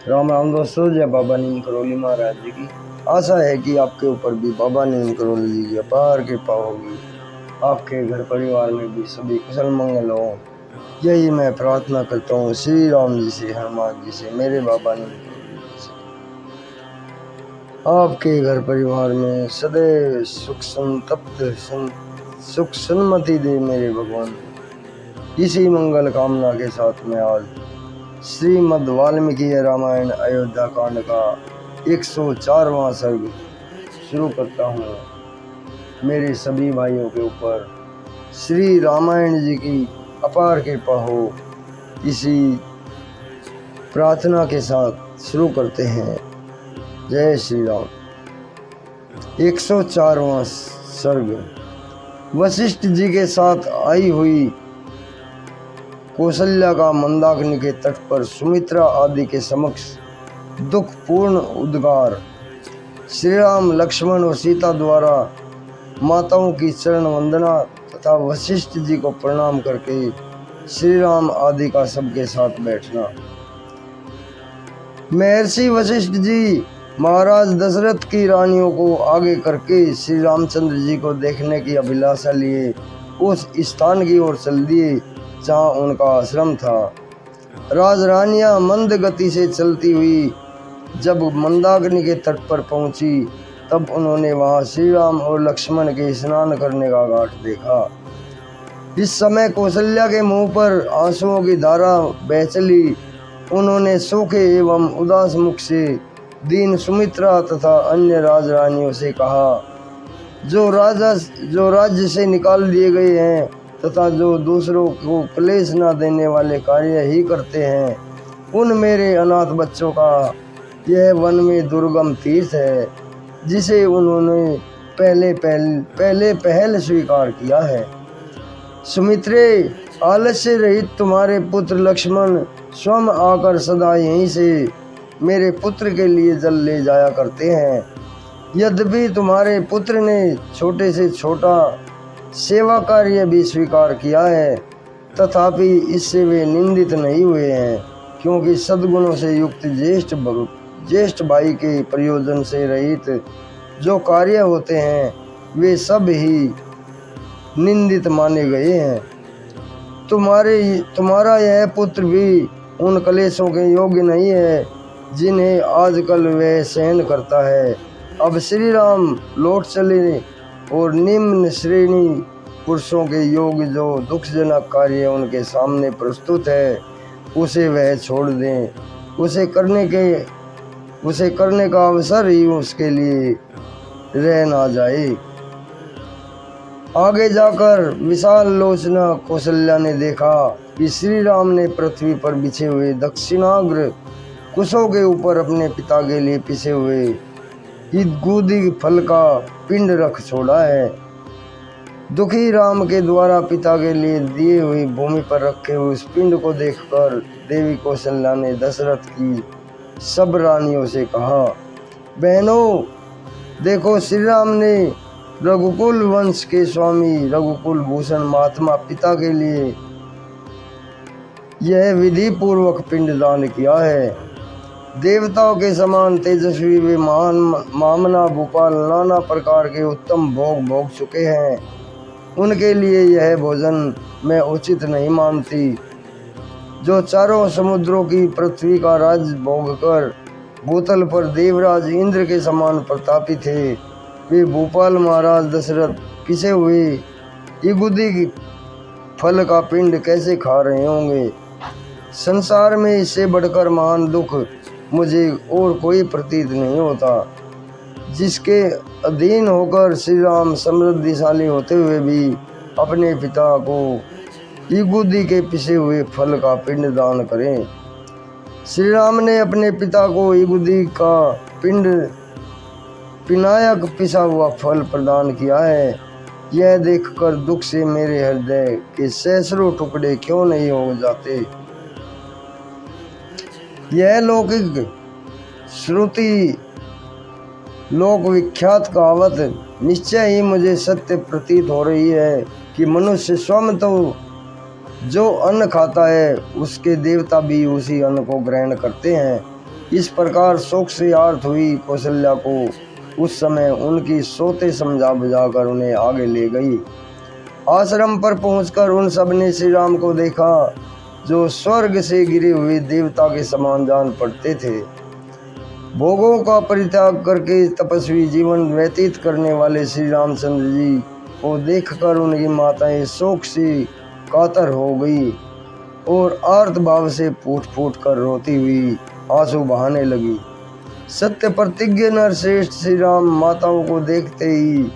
राम राम दोस्तों, जय बाबा नीम करोली महाराज जी की। आशा है कि आपके ऊपर भी बाबा नीम करोली जी की अपार कृपा होगी। आपके घर परिवार में भी सभी कुशल मंगल हो, यही मैं प्रार्थना करता हूँ श्री राम जी से, हनुमान जी से, मेरे बाबा नीम करोली जी से। आपके घर परिवार में सदैव सुख सन्मति दे मेरे भगवान। इसी मंगल कामना के साथ में आज श्रीमद् वाल्मीकि रामायण अयोध्या कांड का 104वां सर्ग शुरू करता हूँ। मेरे सभी भाइयों के ऊपर श्री रामायण जी की अपार कृपा हो, इसी प्रार्थना के साथ शुरू करते हैं। जय श्री राम। 104वां सर्ग। वशिष्ठ जी के साथ आई हुई कौशल्या का मंदाकिनी के तट पर सुमित्रा आदि के समक्ष दुखपूर्ण उद्गार। श्री राम, लक्ष्मण और सीता द्वारा माताओं की चरण वंदना तथा वशिष्ठ जी को प्रणाम करके श्री राम आदि का सबके साथ बैठना। महर्षि वशिष्ठ जी महाराज दशरथ की रानियों को आगे करके श्री रामचंद्र जी को देखने की अभिलाषा लिए उस स्थान की ओर चल दिए जहाँ उनका आश्रम था। राजरानियां मंद गति से चलती हुई जब मंदाकिनी के तट पर पहुंची, तब उन्होंने वहां श्री राम और लक्ष्मण के स्नान करने का घाट देखा। इस समय कौशल्या के मुंह पर आंसुओं की धारा बह चली। उन्होंने सूखे एवं उदास मुख से दीन सुमित्रा तथा अन्य राजरानियों से कहा, जो राज्य से निकाल दिए गए हैं तथा जो दूसरों को क्लेश न देने वाले कार्य ही करते हैं, उन मेरे अनाथ बच्चों का यह वन में दुर्गम तीर्थ है, जिसे उन्होंने पहले स्वीकार किया है। सुमित्रे, आलस्य रहित तुम्हारे पुत्र लक्ष्मण स्वयं आकर सदा यहीं से मेरे पुत्र के लिए जल ले जाया करते हैं। यद्यपि तुम्हारे पुत्र ने छोटे से छोटा सेवा कार्य भी स्वीकार किया है, तथापि इससे वे निंदित नहीं हुए हैं, क्योंकि सद्गुणों से युक्त ज्येष्ठ भाई के प्रयोजन से रहित जो कार्य होते हैं वे सब ही निंदित माने गए हैं। तुम्हारा यह पुत्र भी उन क्लेशों के योग्य नहीं है जिन्हें आजकल वह सहन करता है। अब श्री राम लौट चले और निम्न श्रेणी पुरुषों के योग जो दुखजनक कार्य उनके सामने प्रस्तुत है उसे वह छोड़ दें। उसे करने का अवसर ही उसके लिए रह ना जाए। आगे जाकर विशाल लोचना कौशल्या ने देखा कि श्री राम ने पृथ्वी पर बिछे हुए दक्षिणाग्र कुशों के ऊपर अपने पिता के लिए पिसे हुए ईदगुदी फल का पिंड रख छोड़ा है। दुखी राम के द्वारा पिता के लिए दिए हुई भूमि पर रखे हुए उस पिंड को देखकर देवी कौशल्या ने दशरथ की सब रानियों से कहा, बहनों, देखो, श्री राम ने रघुकुल वंश के स्वामी रघुकुल भूषण महात्मा पिता के लिए यह विधि पूर्वक पिंडदान किया है। देवताओं के समान तेजस्वी वे महान मामना भूपाल नाना प्रकार के उत्तम भोग चुके हैं। उनके लिए यह भोजन मैं उचित नहीं मानती। जो चारों समुद्रों की पृथ्वी का राज भोग कर भूतल पर देवराज इंद्र के समान प्रतापी थे, वे भूपाल महाराज दशरथ पिसे हुए ईगुदी फल का पिंड कैसे खा रहे होंगे। संसार में इससे बढ़कर महान दुख मुझे और कोई प्रतीत नहीं होता। जिसके अधीन होकर श्री राम समृद्धिशाली होते हुए भी अपने पिता को ईगुदी के पिसे हुए फल का पिंड दान करें। श्री राम ने अपने पिता को ईगुदी का पिंड पिनायक पिसा हुआ फल प्रदान किया है। यह देखकर दुख से मेरे हृदय के सैकड़ों टुकड़े क्यों नहीं हो जाते। यह लौकिक श्रुति लोक विख्यात कहावत निश्चय ही मुझे सत्य प्रतीत हो रही है कि मनुष्य स्वयं तो जो अन्न खाता है उसके देवता भी उसी अन्न को ग्रहण करते हैं। इस प्रकार शोक से आर्त हुई कौशल्या को उस समय उनकी सोते समझा बुझाकर उन्हें आगे ले गई। आश्रम पर पहुंचकर उन सब ने श्री राम को देखा, जो स्वर्ग से गिरे हुए देवता के समान जान पड़ते थे। भोगों का परित्याग करके तपस्वी जीवन व्यतीत करने वाले श्री रामचंद्र जी को देखकर उनकी माताएं शोक से कातर हो गई और आर्त भाव से फूट फूट कर रोती हुई आंसू बहाने लगी। सत्य प्रतिज्ञ नरश्रेष्ठ श्री राम माताओं को देखते ही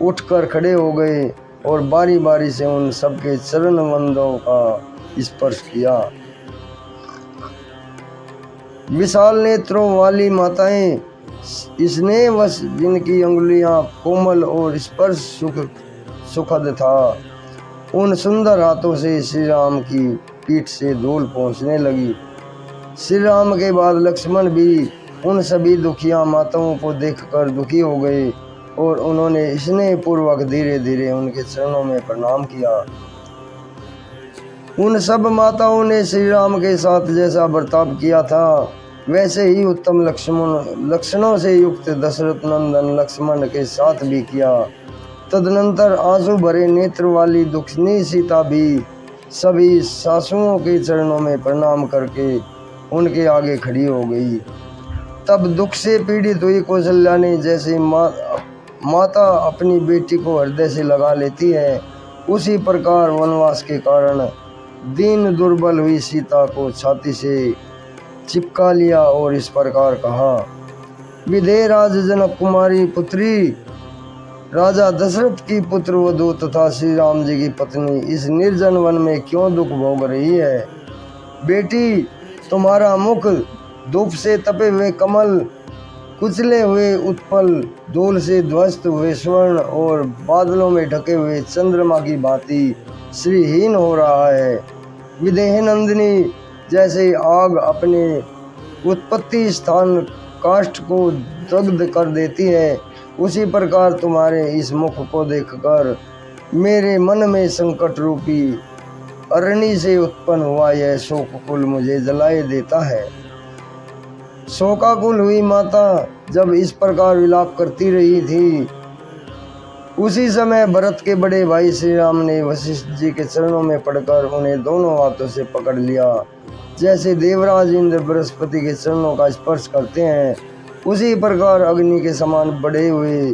उठकर खड़े हो गए और बारी बारी से उन सबके चरण वंदों का स्पर्श किया। विशाल नेत्रों वाली माताएं, स्नेहवश जिनकी अंगुलियां कोमल और स्पर्श सुखद था, उन सुंदर हाथों से श्री राम की पीठ से धूल पहुँचने लगी। श्री राम के बाद लक्ष्मण भी उन सभी दुखिया माताओं को देखकर दुखी हो गए और उन्होंने स्नेह पूर्वक धीरे धीरे उनके चरणों में प्रणाम किया। उन सब माताओं ने श्री राम के साथ जैसा बर्ताव किया था, वैसे ही उत्तम लक्षणों से युक्त दशरथ नंदन लक्ष्मण के साथ भी किया। तदनंतर आंसू भरे नेत्र वाली दुखनी सीता भी सभी सासुओं के चरणों में प्रणाम करके उनके आगे खड़ी हो गई। तब दुख से पीड़ित हुई कौशल्या ने जैसे माता अपनी बेटी को हृदय से लगा लेती है, उसी प्रकार वनवास के कारण दीन दुर्बल हुई सीता को छाती से चिपका लिया और इस प्रकार कहा, विदेह राज जनक कुमारी पुत्री, राजा दशरथ की पुत्र वधू तथा श्री राम जी की पत्नी इस निर्जन वन में क्यों दुख भोग रही है। बेटी, तुम्हारा मुख धूप से तपे हुए कमल, कुचले हुए उत्पल, धूल से ध्वस्त हुए स्वर्ण और बादलों में ढके हुए चंद्रमा की भांति श्रीहीन हो रहा है। विदेह नंदिनी, जैसे आग अपने उत्पत्ति स्थान काष्ठ को दग्ध कर देती है, उसी प्रकार तुम्हारे इस मुख को देखकर मेरे मन में संकट रूपी अरणि से उत्पन्न हुआ यह शोककुल मुझे जलाए देता है। शोकाकुल हुई माता जब इस प्रकार विलाप करती रही थी, उसी समय भरत के बड़े भाई श्री राम ने वशिष्ठ जी के चरणों में पड़कर उन्हें दोनों हाथों से पकड़ लिया। जैसे देवराज इंद्र बृहस्पति के चरणों का स्पर्श करते हैं, उसी प्रकार अग्नि के समान बढ़े हुए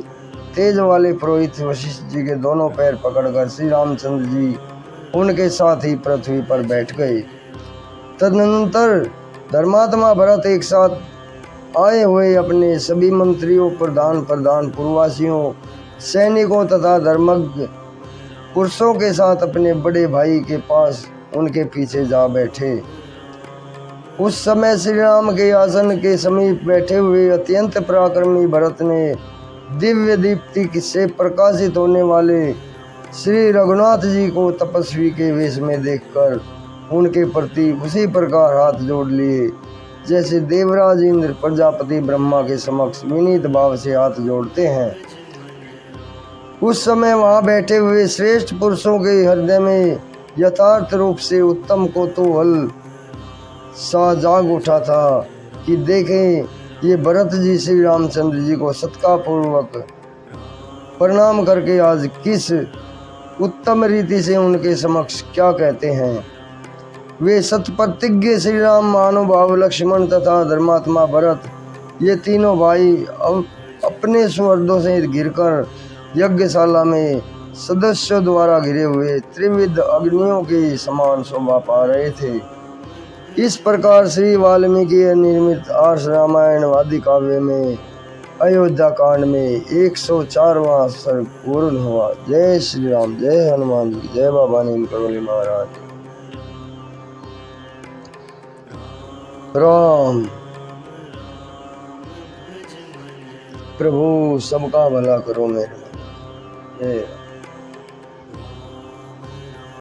तेज वाले पुरोहित वशिष्ठ जी के दोनों पैर पकड़कर श्री रामचंद्र जी उनके साथ ही पृथ्वी पर बैठ गए। तदनंतर धर्मात्मा भरत एक साथ आए हुए अपने सभी मंत्रियों, प्रधान पूर्ववासियों, सैनिकों तथा धर्मज्ञ पुरुषों के साथ अपने बड़े भाई के पास उनके पीछे जा बैठे। उस समय श्री राम के आसन के समीप बैठे हुए अत्यंत पराक्रमी भरत ने दिव्य दीप्ति से प्रकाशित होने वाले श्री रघुनाथ जी को तपस्वी के वेश में देखकर उनके प्रति उसी प्रकार हाथ जोड़ लिए, जैसे देवराज इंद्र प्रजापति ब्रह्मा के समक्ष विनीत भाव से हाथ जोड़ते हैं। उस समय वहां बैठे हुए श्रेष्ठ पुरुषों के हृदय में यथार्थ रूप से उत्तम कौतूहल सा जाग उठा था कि देखें, ये भरत जी श्री रामचंद्र जी को सत्कारपूर्वक प्रणाम करके आज किस उत्तम रीति से उनके समक्ष क्या कहते हैं। वे सतप्रतिज्ञ श्री राम, महानुभाव लक्ष्मण तथा धर्मात्मा भरत, ये तीनों भाई अपने सुहृदों से घिरकर यज्ञशाला में सदस्यों द्वारा घिरे हुए त्रिविध अग्नियों के समान शोभा पा रहे थे। इस प्रकार श्री वाल्मीकि निर्मित आर्ष रामायण आदि काव्य में अयोध्या कांड में 104वां सर्ग पूर्ण हुआ। जय श्री राम, जय हनुमान जी, जय बाबा नीम करोली महाराज। राम प्रभु सबका भला करो मेरे। जय